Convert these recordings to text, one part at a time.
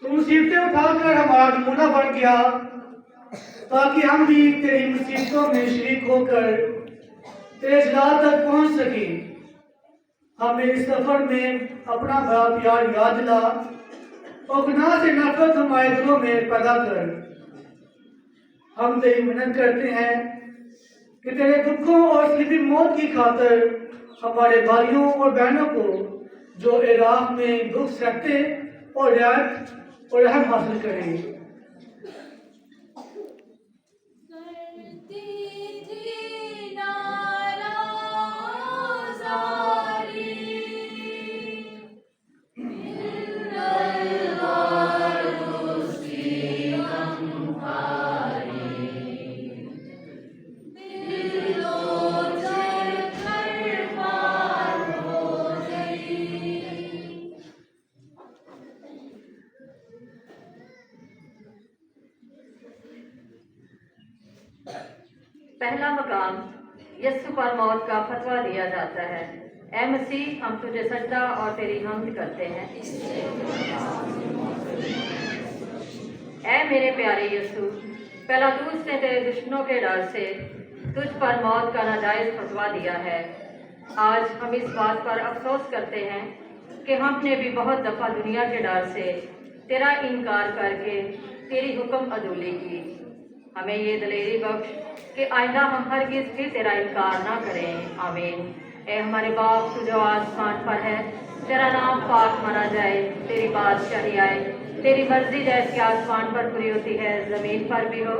तू मुसीबतें उठाकर हमारा नमूना बन गया ताकि हम भी तेरी मुसीबतों में शरीक होकर तेरे जलाल तक पहुंच सके। हमें इस सफर में अपना बड़ा प्यार याद दिला और गुनाह से नफरत हमारे दिलों में पैदा कर। हम तेरी मन्नत करते हैं कि तेरे दुखों और सलीबी मौत की खातिर हमारे भाइयों और बहनों को जो इराक में दुख सहते और रियायत और रहम हासिल करें। पहला मकाम यस्सु पर मौत का फतवा दिया जाता है। ऐ मसीह, हम तुझे सजदा और तेरी हम्द करते हैं। ऐ मेरे प्यारे यस्सु, पिलातूस ने तेरे दुश्मनों के डर से तुझ पर मौत का नाजायज फतवा दिया है। आज हम इस बात पर अफसोस करते हैं कि हमने भी बहुत दफ़ा दुनिया के डर से तेरा इनकार करके तेरी हुक्म अदूली की। हमें ये दलेरी बख्श कि आइंदा हम हरगिज़ भी तेरा इनकार ना करें। आमीन। ए हमारे बाप, तू जो आसमान पर है, तेरा नाम पाक माना जाए, तेरी बादशाही आए, तेरी मर्जी जैसे आसमान पर पूरी होती है ज़मीन पर भी हो।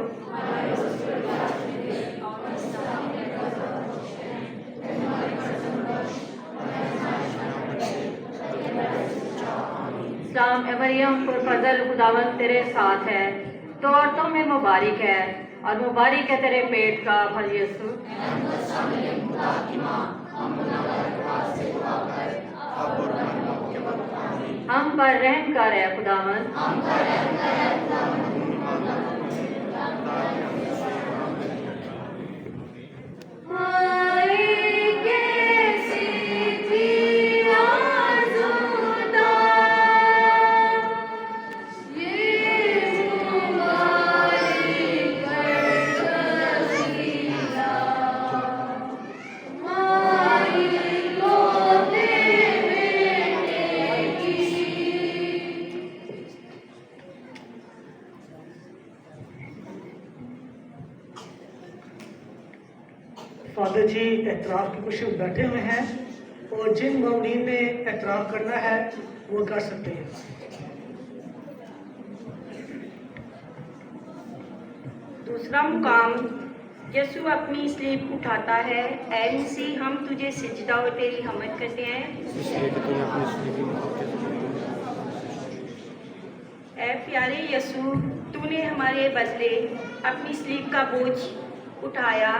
सलाम ए मरियम, पुरफज़ल, खुदावंद तेरे साथ है, तो औरतों में मुबारक है और मुबारक है तेरे पेट का फल यीशु। हम पर रहम कर है खुदावंद। फादर जी एतराफ़ की खुशी में बैठे हुए हैं और जिन मौलीन ने एतराफ़ करना है वो कर सकते हैं। दूसरा मुकाम यीशु अपनी स्लीब उठाता है। ऐ मसीह, हम तुझे सिजदा और तेरी हमद करते हैं। ऐ प्यारे यीशु, तूने हमारे बदले अपनी स्लीब का बोझ उठाया,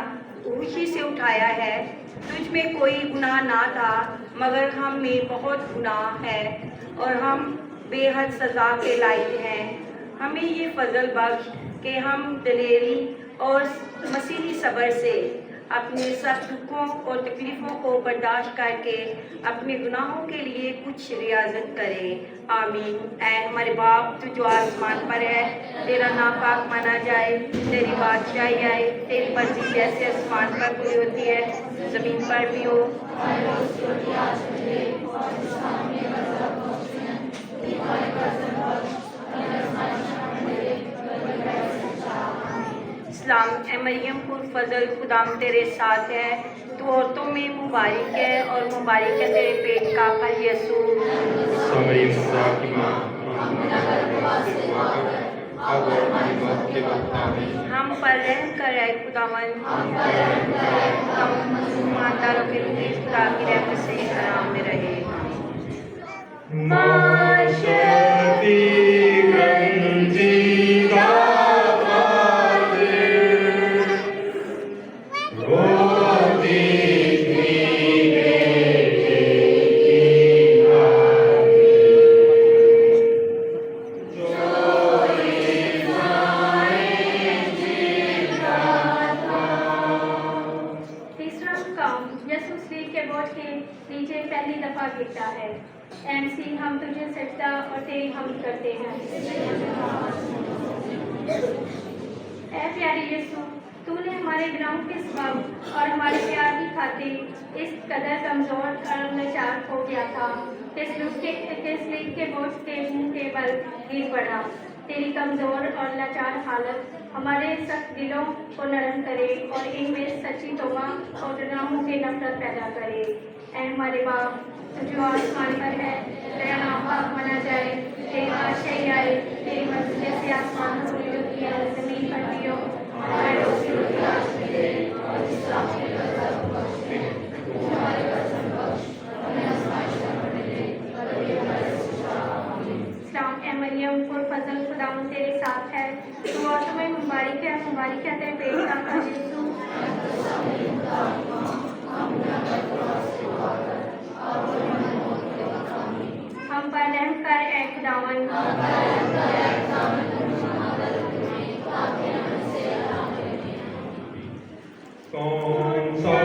उसी से उठाया है। तुझ में कोई गुनाह ना था, मगर हम में बहुत गुनाह है और हम बेहद सज़ा के लायक हैं। हमें ये फजल बख्श कि हम दलेरी और मसीही सब्र से अपने सब दुखों और तकलीफ़ों को बर्दाश्त करके अपने गुनाहों के लिए कुछ रियाजत करें। आमीन। ऐ हमारे बाप, तू जो आसमान पर है, तेरा नाम पाक माना जाए, तेरी बादशाही आए, तेरी मर्जी जैसे आसमान पर पूरी होती है ज़मीन पर भी हो। इस्लाम। ए मरियम, पुरफज़ल, खुदाम तेरे साथ है, तू औरतों में मुबारक है और मुबारक है तेरे पेट का फल यीशु। हम पर रहम कर आए खुदावंद। हम ईमानदारों के लिए खुदा की रहमत से आराम में रहे। नीचे पहली दफा गिरता है। एमसी, हम तुझे सजदा और तेरी करते हैं। ऐ प्यारे यीशु, तूने हमारे गुनाहों के सबब और हमारे प्यार की खातिर इस कदर कमजोर और लाचार हो गया था कि स्लीप के बोझ के मुंह के बल गिर पड़ा। तेरी कमजोर और लाचार हालत हमारे सख्त दिलों को नरम करे और इनमें सच्ची तौबा और गुनाहों की नफरत पैदा करे। ऐ हमारे बाप जो आसमान पर है, तेरा नाम पाक माना जाए, तेरी बादशाही आए, तेरी मर्जी जैसे आसमान पर पूरी होती है जमीन पर भी हो। हमारे रोज की रोटी आज हमें दे और जिस राह में कर्जा को बख्श दे, हमारे कर्ज बख्श, हमें आजमाइश में न दे, बल्कि हमारे से छुड़ा। आमीन। सलाम ए मरियम, पुरफज़ल खुदावंद तेरे साथ है, तू औरतों में मुबारक है तेरे पेट का फल यीशु। हम पर रहम कर ऐ खुदावंद। कौन सा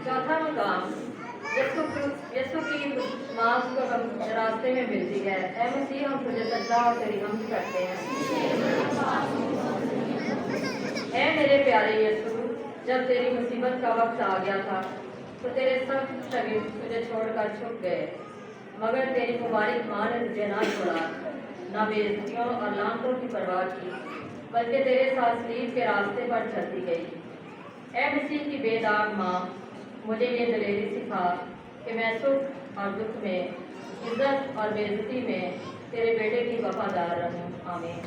चौथा मुकाम यीशु की माँ उसको रास्ते में मिलती है। ऐ मसीह, हम तुझे सजदा और तेरी हमद करते हैं। ऐ मेरे प्यारे यीशु, जब तेरी मुसीबत का वक्त आ गया था तो तेरे सब शगीर तुझे छोड़कर छुप गए, मगर तेरी मुबारक माँ ने तुझे ना छोड़ा, ना बेइज्जतियों और लानतों की परवाह की, बल्कि तेरे साथ सलीब के रास्ते पर चलती गई। ऐ मसीह की बेदाग माँ, मुझे ये दलेरी सिखा कि मैं सुख और दुख में, इज्जत और बेइज्जती में तेरे बेटे की वफादार रहूं। आमीन।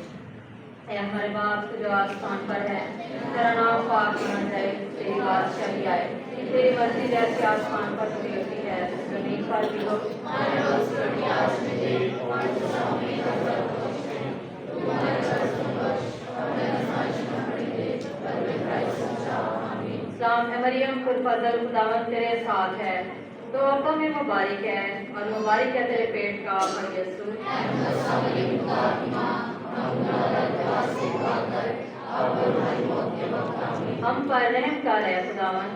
ऐ हमारे बाप जो आसमान पर है, तेरा नाम पाक माना जाए, तेरी बादशाही आए, तेरी मर्जी जैसे आसमान पर पूरी होती है जमीन पर भी हो। हमें रोज की रोटी आज हमें दे और जो हमें कर्जा को बख्श दे, तू हमारे कर्ज को बख्श, हमें आजमाइश में न दे, बल्कि बुराई से बचा। आमीन। सलाम ए मरियम, पुरफज़ल खुदावंद तेरे साथ है, तो औरतों में मुबारक है और मुबारक है तेरे पेट का फल यीशु। हम पर रहम कर है खुदावंद।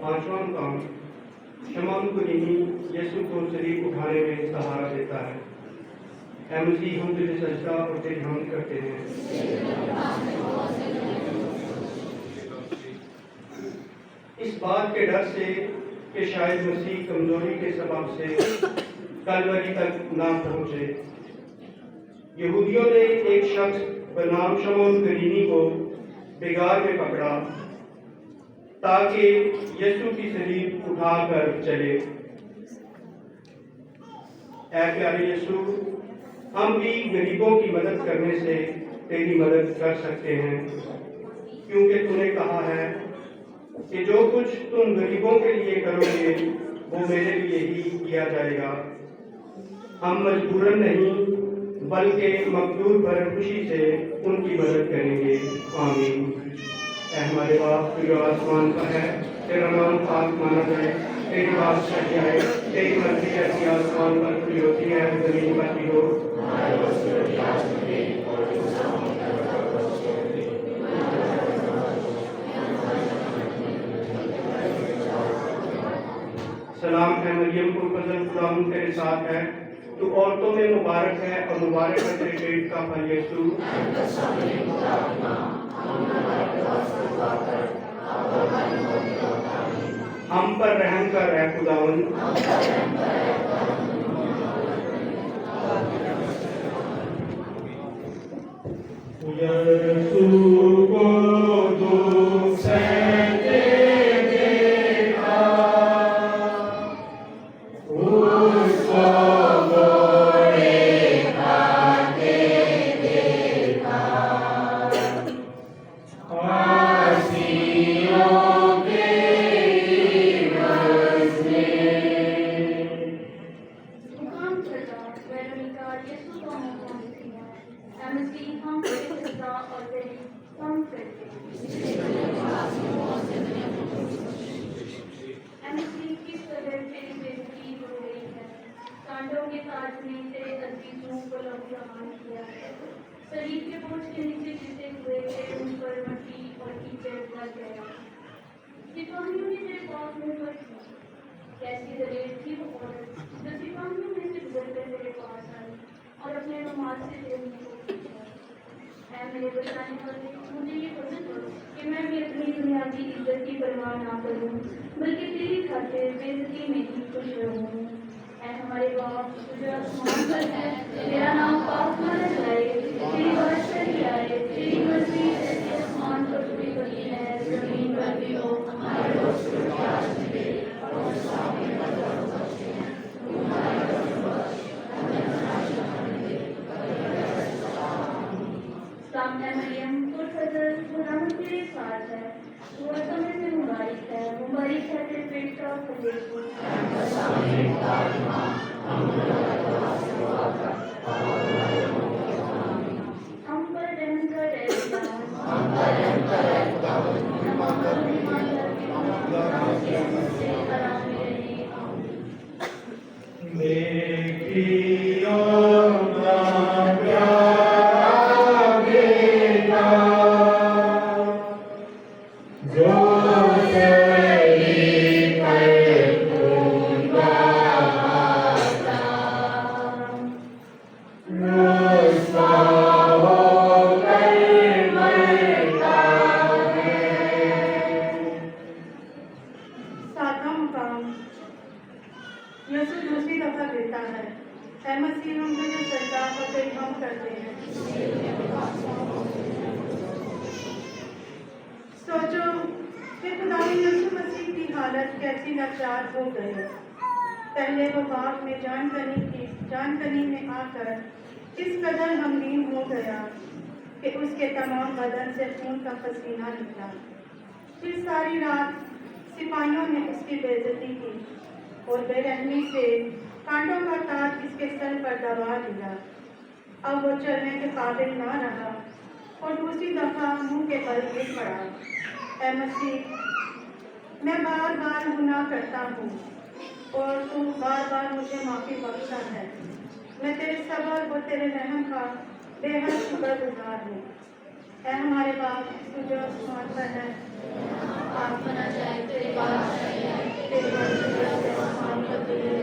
पांचवां काम, शमौन कुलीनी यीशु को शरीर उठाने में सहारा देता है। ऐ मसीह, हम तुझे सजदा और तेरी हमद करते हैं। इस बात के डर से कि शायद मसीह कमजोरी के सबब से कलवरी तक ना पहुंचे, यहूदियों ने एक शख्स बनाम शमौन कुलीनी को बिगाड़ में पकड़ा ताकि यीशु की सलीब उठाकर चले। ऐ प्यारे यीशु, हम भी गरीबों की मदद करने से तेरी मदद कर सकते हैं, क्योंकि तूने कहा है कि जो कुछ तुम गरीबों के लिए करोगे वो मेरे लिए ही किया जाएगा। हम मजबूरन नहीं बल्कि मकदूर पर खुशी से उनकी मदद करेंगे। आमीन। ऐ हमारे बाप जो आसमान पर है, तेरा नाम पाक माना जाए, तेरी बादशाही आए, तेरी मर्जी जैसी आसमान पर पूरी होती है जमीन पर भी हो। सलाम है मरियम, पुरफज़ल खुदावंद तेरे साथ है, तू औरतों में मुबारक है और मुबारक है तेरे पेट का फल यीशु। हम पर रहम कर ऐ खुदावंद। यीशु को दुख से बोझ के नीचे गिरते हुए मेरे मुंह पर मट्टी और कीचड़ लग गया। सिपाहियों ने मेरे पाँव मुंह पर की। कैसी दलेर थी वो औरत जो सिपाहियों में से गुजरकर मेरे पास आई और अपने रुमाल से मेरे मुंह को पोंछा। ऐ मेरे बचाने वाले, मुझे ये पसंद करो कि मैं भी अपनी दुनियावी इज्जत की परवाह ना करूं, बल्कि तेरी खातिर बेइज्जती में ही खुश रहूं। ऐ हमारे बाप जो आसमान पर है, तेरा नाम पाक माना जाए, तेरी बादशाही आए, तेरी मर्जी जैसे आसमान पर पूरी होती है, जमीन पर भी हो। हमारे रोज की रोटी आज हमें दे और हमसे हमें मत बख्श, तू हमारे कर्ज बख्श, हमें हमारी शरण दे, सामने मरियम और फजल खुदावंद तेरे साथ है, तू औरतों में से मुबारक है तेरे पेट का फल यीशु। हम पर रहम कर ऐ खुदावंद, हम अमल में ईमान करके से आराम में रहे। देखियो ना सातवां मुकाम यीशु दूसरी दफा कहता है, ऐ मसीह हम तुझे सजदा और तेरी हम करते हैं। सोचो कि खुदावंद यीशु मसीह की हालत कैसी लाचार हो गई। पहले वो बाग में जानकनी में आकर इस कदर गमगीन हो गया कि उसके तमाम बदन से खून का पसीना निकला। फिर सारी रात सिपाहियों ने उसकी बेइज्जती की और बेरहमी से कांटों का ताज इसके सर पर दबा दिया। अब वो चलने के काबिल ना रहा और दूसरी दफा मुंह के बल गिर पड़ा। ऐ मसीह, मैं बार बार गुनाह करता हूँ और तू बार बार मुझे माफ़ी बख्शता है। मैं तेरे सब्र और तेरे रहम का बेहद शुक्रगुजार हूँ। ऐ हमारे बाप तू जो आसमान पर है, पाक माना जाए, तेरी बादशाही आए, तेरी मर्जी जैसे आसमान पर भी है,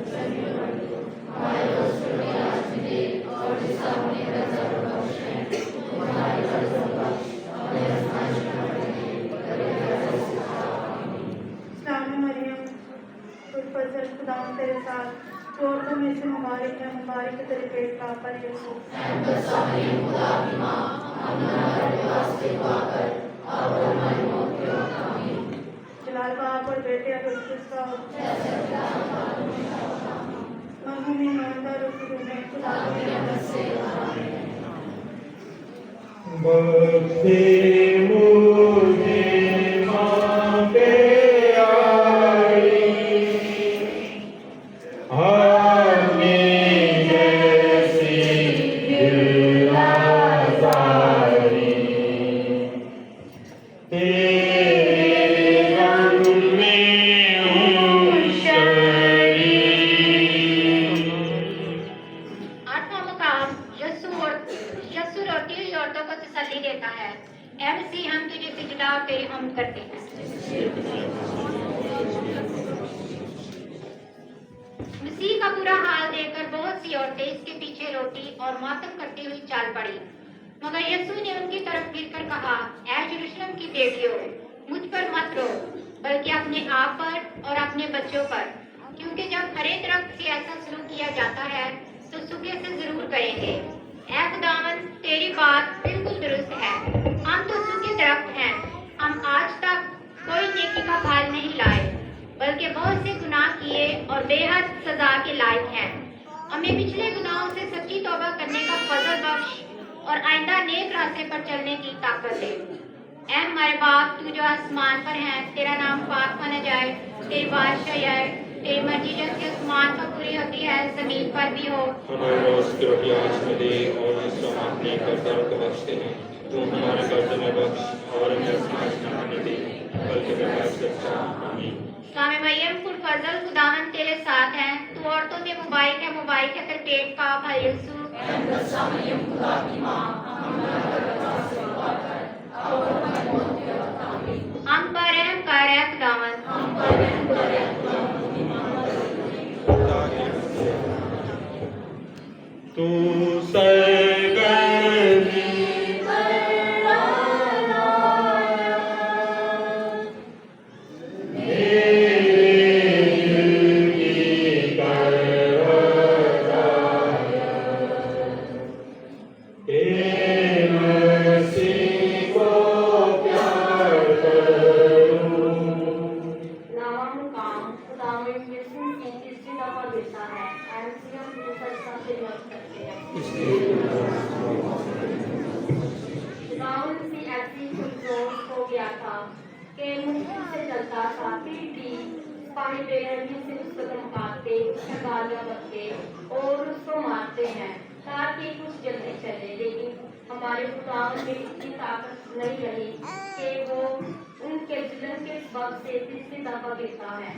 जमीन पर भी हो। हमारे रोज की रोटी आज हमें दे और जिसका हमने कर्जा बख्श है, हमारे कर्जों का हमें आजमाइश में मत ले, कभी कर्ज से सलाम मरियम, खुद फजल खुदावंद तेरे साथ, तू औरतों में से मुबारक है तेरे पेट का फल यीशु। जलाल बाप और बेटे और उसका मरहूम ईमानदार और खुदा खुदा की रहमत से बख्शे मुझे माँ प्यारी, आपने जैसी दिल आज़ारी, तेरे रंग में हूँ शरीक। आठवां मुकाम यीशु रोती हुई औरतों को तसल्ली देता है। ऐ मसीह हम तुझे सिजदा और तेरी हम्द करते हैं। मसीह का बुरा हाल देखकर बहुत सी औरतें इसके पीछे रोटी और मातम करती हुई चाल पड़ी, मगर यीशु ने उनकी तरफ फिरकर कहा, ऐ यरूशलेम की बेटियों, मुझ पर मत रो, बल्कि अपने आप पर और अपने बच्चों पर, क्योंकि जब हरे दरख्त से ऐसा सलूक किया जाता है तो सूखे से जरूर करेंगे। ऐ खुदावंद, तेरी बात बिल्कुल दुरुस्त है। हम तो सूखे दरख्त हैं, हम आज तक कोई नेकी का फल नहीं लाए, बल्कि बहुत से गुनाह किए और बेहद सजा के लायक हैं। हमें पिछले गुनाहों से सच्ची तौबा करने का फजल बख्श और आइंदा नेक रास्ते पर चलने की ताकत दे। ऐ हमारे बाप, तू जो आसमान पर है, तेरा नाम पाक माना जाए, तेरी बादशाही आए, तेरी मर्जी जैसे आसमान पर पूरी होती है, जमीन पर भी हो। हमारे रोज की रोटी आज हमें दे और जिसको हम अपने कर्जदारों को बख्शते हैं, तू हमारे कर्ज में बख्श और हमें आजमाइश में न दे, बल्कि हमें सच्चा। आमीन। स्वामी मरियम कुल फजल खुदावन तेरे साथ है, तू औरतों में मुबारक है तेरे पेट का फल यीशु। मरियम खुदा की माँ, हम हम पर रहम कर है खुदावन। तू सरगर्मी नवा मुकाम खुदावन यीशु की तीसरी दफा देता है। एमसी हम दूसरा से मत करते हैं। खुदावन से ऐसी कमजोर हो गया था कि मुश्किल से चलता था, फिर भी सिपाही बेरहमी से उस कदम काटते, उसका गालियां बकते और उसको मारते हैं ताकि कुछ जल्दी चले। लेकिन हमारे खुदावन में इतनी ताकत नहीं रही कि वो उनके जुल्म के सबब से तीसरी दफा गिरता है।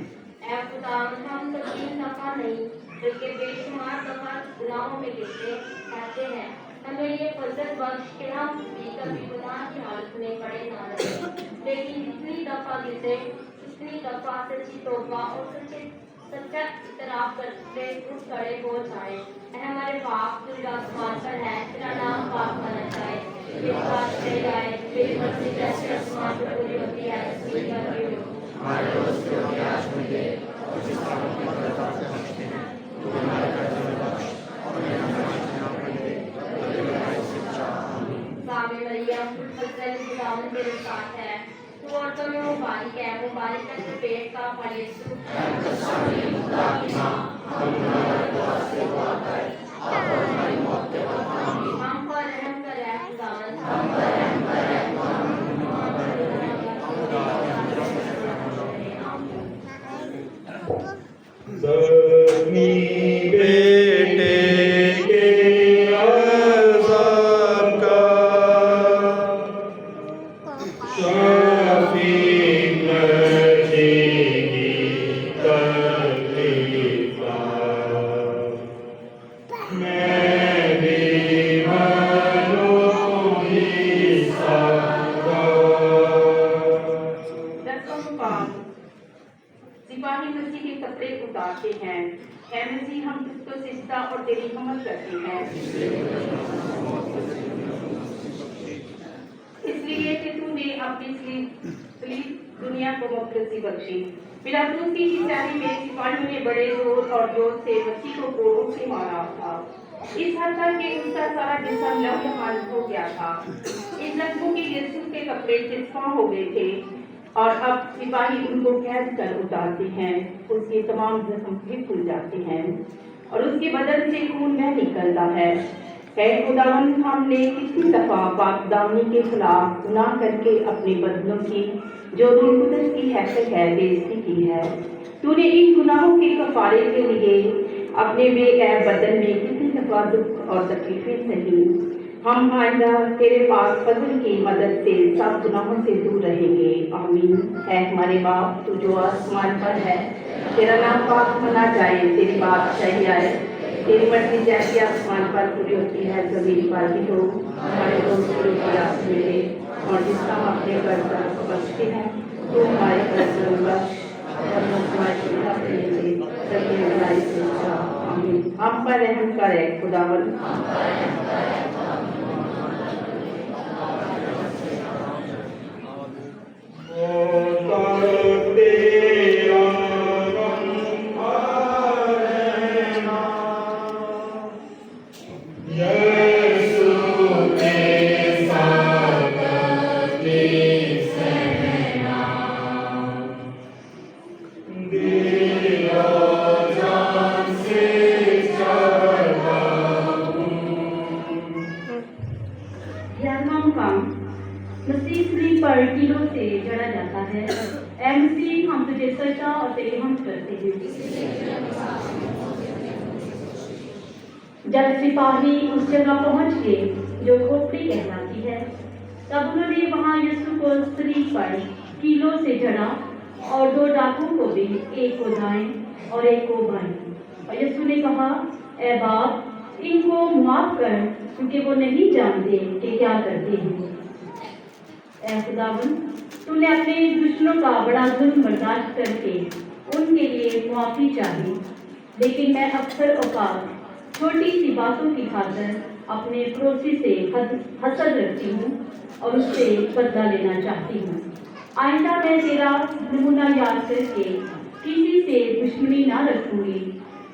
ऐ खुदावन, हम तो 3 दफा नहीं बल्कि बेशुमार दफा गुनाहों में गिरते रहते हैं। हमें ये फजल बख्श कि हम भी कभी गुनाह की हालत में पड़े ना रहे, लेकिन जितनी दफा गिरते उतनी दफा सच्ची तौबा और सच्चा इतराफ करते उस खड़े हो जाए। ऐ हमारे बाप जो आसमान पर है, तेरा नाम पाक माना जाए, तेरी बात कही जाए, तेरी मर्जी जैसे आसमान पर पूरी होती है जमीन पर भी हो। हमारे रोज की रोटी आज हमें दे और जिस पाप की मदद करते हैं तू हमारे कर्ज में बख्श और हमें हमारी नाम दे और तेरी बुराई से बचा। सावे मरियम फजल खुदावन तेरे साथ है, तू औरतों में मुबारक है, मुबारक है तेरे पेट का फल यीशु। हम पर रहम कर है खुदावन। ज़ख्मी बेटे के अज़ाब का शाफी नजीगी तकलीफ़ा मैं भी मनोही सागा। दसवां मुकाम सिपाही मसीह के कपड़े उतारते हैं। ऐ मसीह, हम तुझको सिजदा और तेरी हमद करते हैं, इसलिए कि तूने अपनी सलीब दुनिया को मुक्ति बख्शी। पिलातुस की कचहरी में सिपाहियों ने बड़े जोर और जोर से मसीह को कोड़ों से मारा था, इस हद तक कि उसका सारा जिस्म लहूलुहान हो गया था। इन जख्मों के यीशु के कपड़े चिस्पा हो गए थे और अब सिपाही उनको कैद कर उतारते हैं। उसके तमाम जख्म भी खुल जाते हैं और उसके बदन से खून बह निकलता है। ऐ खुदावन, हमने कितनी दफा पाकदानी के खिलाफ गुनाह करके अपने बदनों की जो रूह कुदस की हैसियत है बेइज्जती की है। तूने इन गुनाहों के कफारे के लिए अपने बेऐब बदन में कितनी दफा दुख और तकलीफें सही। हम आइंदा तेरे पास फजल की मदद से सब गुनाहों से दूर रहेंगे। आमीन। है हमारे बाप, तू जो आसमान पर है, तेरा नाम पाक माना जाए, तेरी बात सही आए, तेरी मर्जी जैसी आसमान पर पूरी होती है जमीन पर भी हो। हमारे रोज की रोटी आज मिले और जिसका हम अपने कर्ज बख्शते हैं तो हमारे कर्ज बख्श और हमारी बुराई से बचा। आमीन। हम पर रहम करे खुदावन। मसीह सलीब पर कीलों से जड़ा जाता है। ऐ मसीह, हम तुझे सजदा और तेरी हमद करते हैं। जब सिपाही उस जगह पहुंच गए जो खोपड़ी कहलाती है, तब उन्होंने वहां यीशु को सलीब पर कीलों से जड़ा और 2 डाकुओं को भी, एक को दाएं और एक को बाएं। और यीशु ने कहा, ऐ बाप, इनको माफ कर, क्योंकि वो नहीं जानते कि क्या करते हैं। ऐ खुदावन, तूने अपने दुश्मनों का बड़ा जुल्म बर्दाश्त करके उनके लिए मुआफ़ी चाही, लेकिन मैं अक्सर औकात छोटी सी बातों की खातिर अपने पड़ोसी से हसद रखती हूँ और उससे बदला लेना चाहती हूँ। आइंदा मैं तेरा नमूना याद करके किसी से दुश्मनी ना रखूंगी,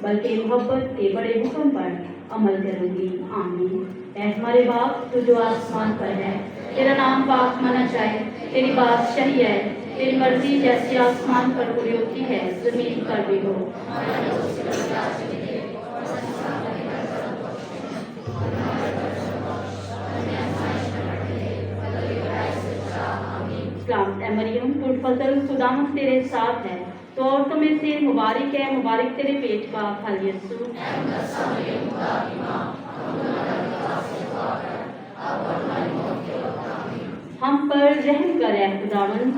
बल्कि मोहब्बत के बड़े हुक्म पर अमल करूंगी। आमीन। ऐ हमारे बाप तू जो आसमान पर है, तेरा नाम पाक माना जाए, तेरी बात सही है, तेरी मर्जी जैसी आसमान पर पूरी होती है जमीन पर भी हो। सलाम। ऐ मरियम फजल खुदावंद तेरे साथ है, तो औरतों में से मुबारक है, मुबारक तेरे पेट का फल यीशु। हम पर रहम कर ऐ खुदावंद,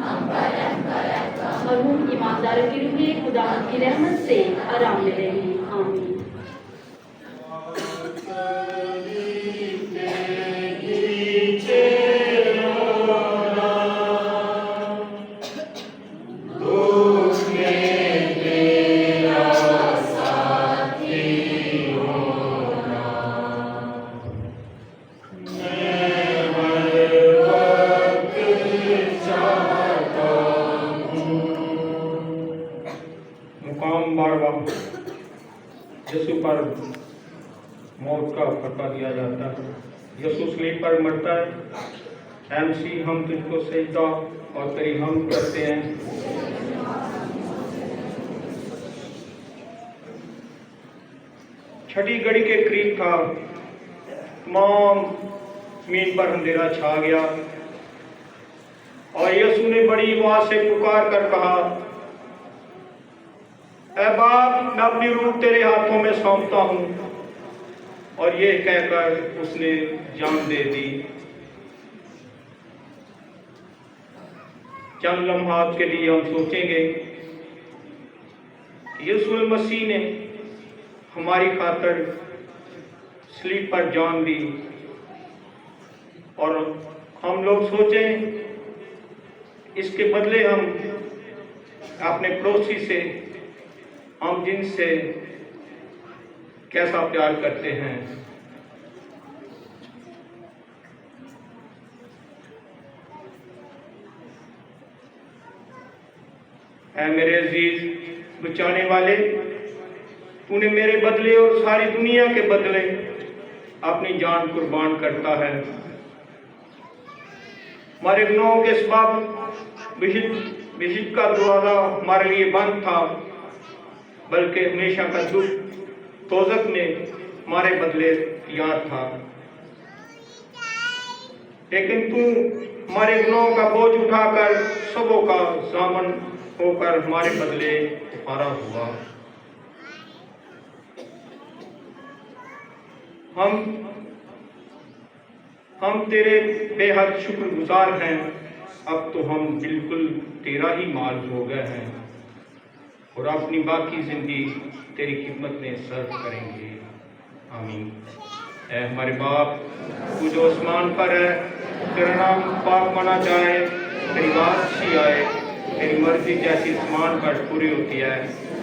मरहूम ईमानदारों की रूहें खुदावंद की रहमत से आराम में रहें। आमीन। मुकाम 12वां, यीशु पर मौत का फतवा दिया जाता है। यीशु सलीब पर मरता है। ऐ मसीह, हम तुझको सजदा और तेरी हम करते हैं। छठी घड़ी के करीब था, तमाम जमीन पर अंधेरा छा गया और यीशु ने बड़ी आवाज से पुकार कर कहा, ऐ बाप, मैं अपनी रूह तेरे हाथों में सौंपता हूँ। और ये कहकर उसने जान दे दी। चंद लम्हात के लिए हम सोचेंगे, यीशु मसीह ने हमारी खातिर सलीब पर जान दी और हम लोग सोचें इसके बदले हम अपने पड़ोसी से, हम जिनसे कैसा प्यार करते हैं। ऐ मेरे अजीज बचाने वाले, तूने मेरे बदले और सारी दुनिया के बदले अपनी जान कुर्बान करता है। हमारे गुनाहों के सबब बिशित का दरवाजा हमारे लिए बंद था, बल्कि हमेशा का दुख तोज़क ने हमारे बदले तैयार था। लेकिन तू हमारे गुनाहों का बोझ उठाकर सबों का सामन होकर हमारे बदले उतारा हुआ। हम तेरे बेहद शुक्रगुजार हैं। अब तो हम बिल्कुल तेरा ही माल हो गए हैं और अपनी बाकी जिंदगी तेरी खिदमत में सर्व करेंगे। आमीन। ऐ हमारे बाप, तू जो आसमान पर है, तेरा नाम पाक माना जाए, तेरी बादशाही आए, तेरी मर्जी जैसी आसमान पर पूरी होती है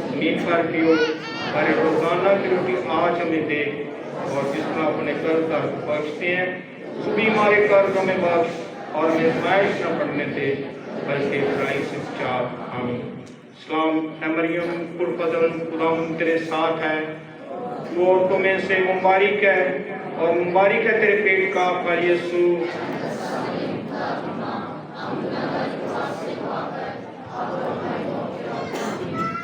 जमीन पर भी हो। हमारे रोजाना की रोटी आज हमें दे और जिस तरह अपने कर्जदार बख्शते हैं, सभी हमारे कर्ज हमें बख्श और हमें आजमाइश न पड़ने दे, बल्कि बुराई से बचा। आमीन। सलाम। ऐ मरियम पुरफज़ल, खुदावंद तेरे साथ है, तू औरतों में से मुबारक है और मुबारक है तेरे पेट का फल यीशु।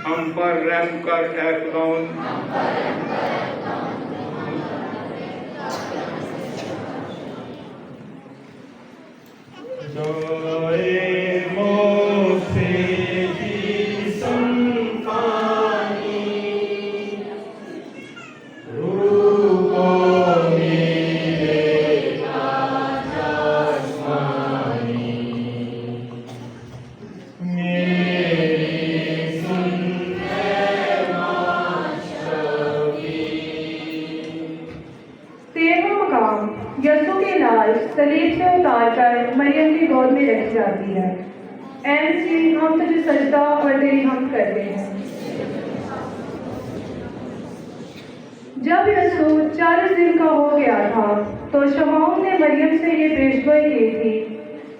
हम पर रहम कर ऐ खुदावंद। उतार कर मरियम की गोद में रख जाती है। ऐ मसीह, हम तुझे सजदा और तेरी हम करते हैं। जब यीशु 40 दिन का हो गया था तो शमौन ने मरियम से ये पेशगोई की थी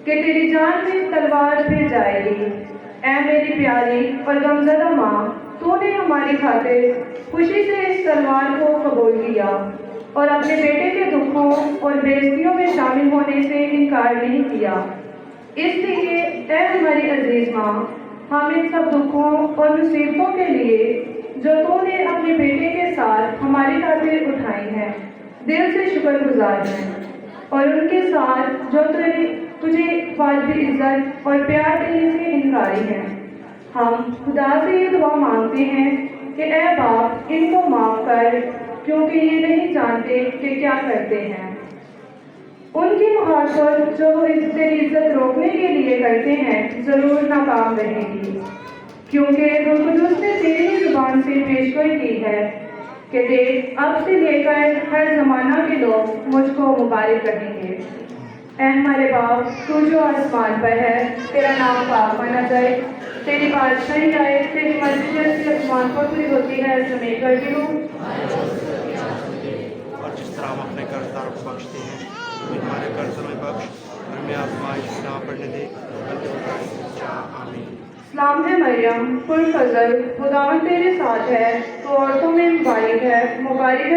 कि तेरी जान में तलवार फिर जाएगी। ऐ मेरी प्यारी और गमज़दा माँ, तूने हमारी खातिर खुशी से इस तलवार को कबूल किया और अपने बेटे के दुखों और बेइज्जतियों में शामिल होने से इनकार नहीं किया। इसलिए ऐ हमारी अजीज माँ, हम इन सब दुखों और मुसीबतों के लिए जो तूने अपने बेटे के साथ हमारी खातिर उठाई हैं, दिल से शुक्रगुजार हैं और उनके साथ जो तुझे वाजिब इज्जत और प्यार देने से इनकारी हैं। हम खुदा से ये दुआ मांगते हैं कि ऐ बाप, इनको माफ़ कर, क्योंकि ये नहीं जानते कि क्या करते हैं। उनकी मुखालफत जो तेरी इज्जत रोकने के लिए करते हैं ज़रूर नाकाम रहेगी, क्योंकि रूह कुदूस ने तेरी ही ज़ुबान से पेशगोई की है कि देख, अब से लेकर हर ज़माना के लोग मुझको मुबारक कहेंगे। ऐ हमारे बाप, तू जो आसमान पर है, तेरा नाम पाक माना जाए, तेरी बादशाही आए, तेरी मर्जी जैसी आसमान पर पूरी होती है ज़मीन पर भी हो। और जिस तरह हम अपने कर्जदारों को बख्शते हैं, हमें हमारे कर्जों में बख्श और हमें आजमाइश में ना पड़ने दे, बल्कि बुराई से बचा। आमीन। सलाम है मरियम, पुरफज़ल, खुदावंद तेरे साथ है, तो औरतों में मुबारक है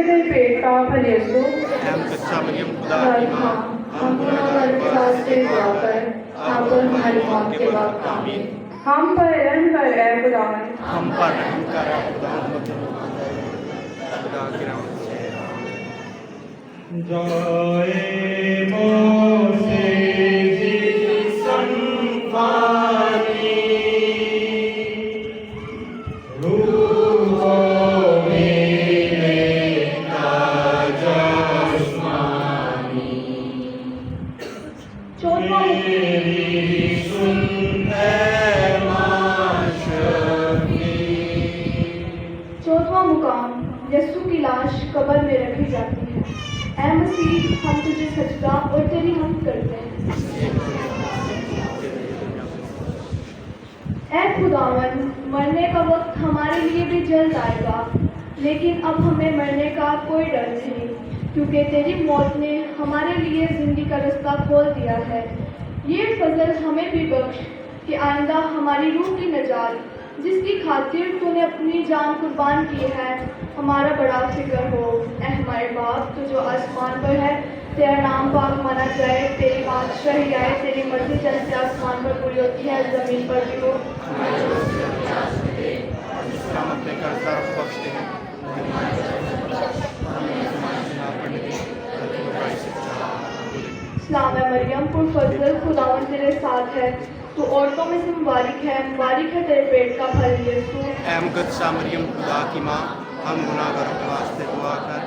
तेरे पेट का फल यीशु। हम कच्चा मरियम खुदा की माँ, हम गुनाहगार के साथ से दुआ कर, हम पर हमारी मौत के वक्त। आमीन। हम पर रहम कर ऐ खुदावंद, हम पर रहम कर ऐ खुदावंद, खुदा की रहमत से। जाए मोसे जिसन पानी, रूहों में ताजा आसमानी, मेरी सुन ऐ माशमी। चौथवा मुकाम, यीशु की लाश कब्र में रखी जाती है। ऐ मसीह, हम तुझे सजदा और तेरी हम करते हैं। ऐ खुदावन, मरने का वक्त हमारे लिए भी जल्द आएगा, लेकिन अब हमें मरने का कोई डर नहीं, क्योंकि तेरी मौत ने हमारे लिए जिंदगी का रास्ता खोल दिया है। ये फजल हमें भी बख्श कि आइंदा हमारी रूह की नजात, जिसकी खातिर तूने अपनी जान कुर्बान की है, हमारा बड़ा फिक्र हो। ऐ हमारे बाप, तू जो आसमान पर है, तेरा नाम पाक माना जाए, तेरी बादशाही आए, तेरी मर्जी जैसे आसमान पर पूरी होती है ज़मीन पर भी हो। हम अपने कर्जदारों को बख्शते हैं, सलाम है मरियम, पुरफज़ल, खुदावंद तेरे साथ है, तू औरतों में से मुबारक है तेरे पेट का फल यीशु। ऐ मुक़द्दसा मरियम खुदा की माँ, हम गुनाहगारों के वास्ते दुआ कर,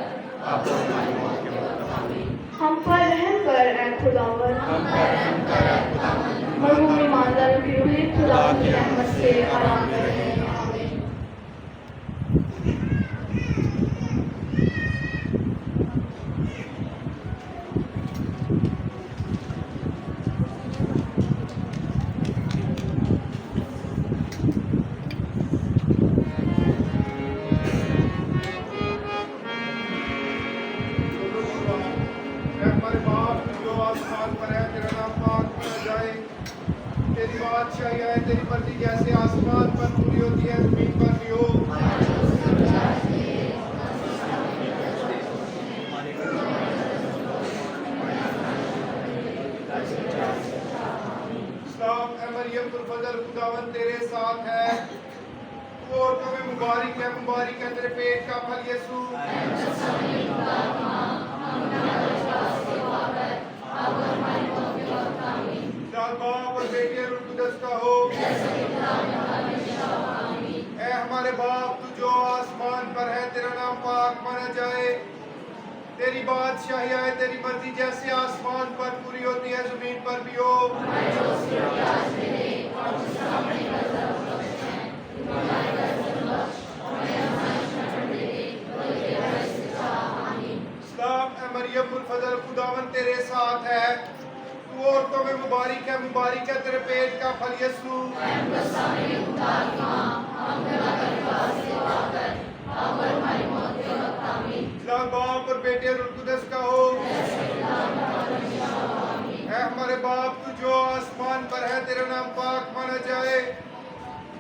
आप और हमारी मौत के वक्त। आमीन। हम पर रहम कर ऐ खुदावंद, हम पर रहम कर ऐ खुदावंद, मरहूम ईमानदारों की रूहें खुदा की रहमत से आराम करें। हमारे बाप जो आसमान पर है, तेरा नाम पाक माना जाए, तेरी बादशाही आए, तेरी मर्जी जैसे आसमान पर पूरी होती है जमीन पर भी हो। सलाम है मरियम, पुरफज़ल, खुदावंद तेरे साथ है, तू औरतों में मुबारक है तेरे पेट का फल यीशु। बाप और बेटे और कुदस का हो। ऐ हमारे बाप, तू जो आसमान पर है, तेरा नाम पाक माना जाए, तेरी बादशाही आए, तेरी मर्जी जैसे आसमान पर पूरी होती है जमीन पर भी हो। सलाम है मरियम, पुरफज़ल, खुदावंद तेरे साथ है, तू मुबारक है तेरे पेट का फल यीशु। खुदा बाप और बेटे और रूह कुदस का हो। ऐ हमारे बाप तू जो आसमान पर है, तेरा नाम पाक माना जाए,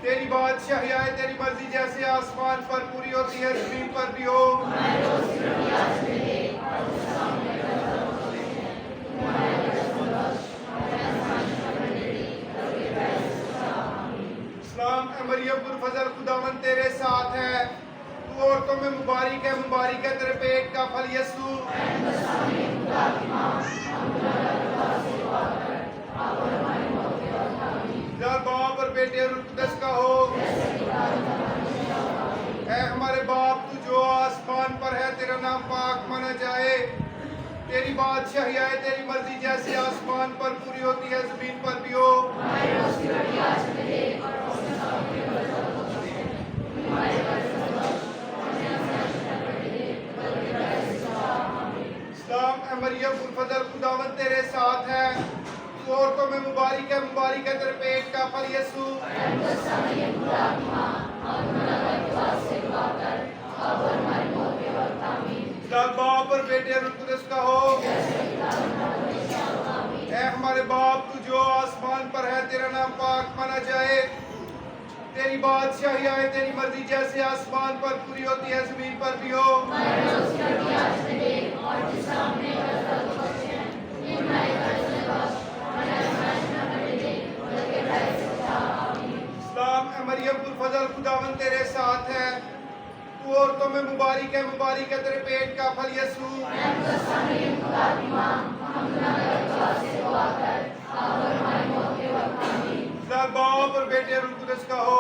तेरी बादशाही आए, तेरी मर्जी जैसे आसमान पर पूरी होती है जमीन पर भी हो। सलाम ए मरियम पुरफजल, खुदावन तेरे साथ है, तू औरतों में मुबारक है तेरे पेट का फल यीशु। बाप और बेटे और रूह कुदस का हो। ऐ हमारे बाप तू जो आसमान पर है, तेरा नाम पाक माना जाए, तेरी बादशाही आए, तेरी मर्जी जैसे आसमान पर पूरी होती है जमीन पर भी हो। सलाम ए मरियम पुरफजल, खुदावन तेरे साथ है, तू औरतों में मुबारक है तेरे पेट का फल यीशु। बाप और बेटे और रूह कुदस का हो। ऐ हमारे बाप तू जो आसमान पर है, तेरा नाम पाक माना जाए, तेरी बादशाही आए, तेरी मर्जी जैसे आसमान पर पूरी होती है जमीन पर भी हो। सलाम ए मरियम पुरफजल, खुदावन तेरे साथ है, तू औरतों में मुबारक है तेरे पेट का फल यीशु। बाप और बेटे और रूह कुदस का हो।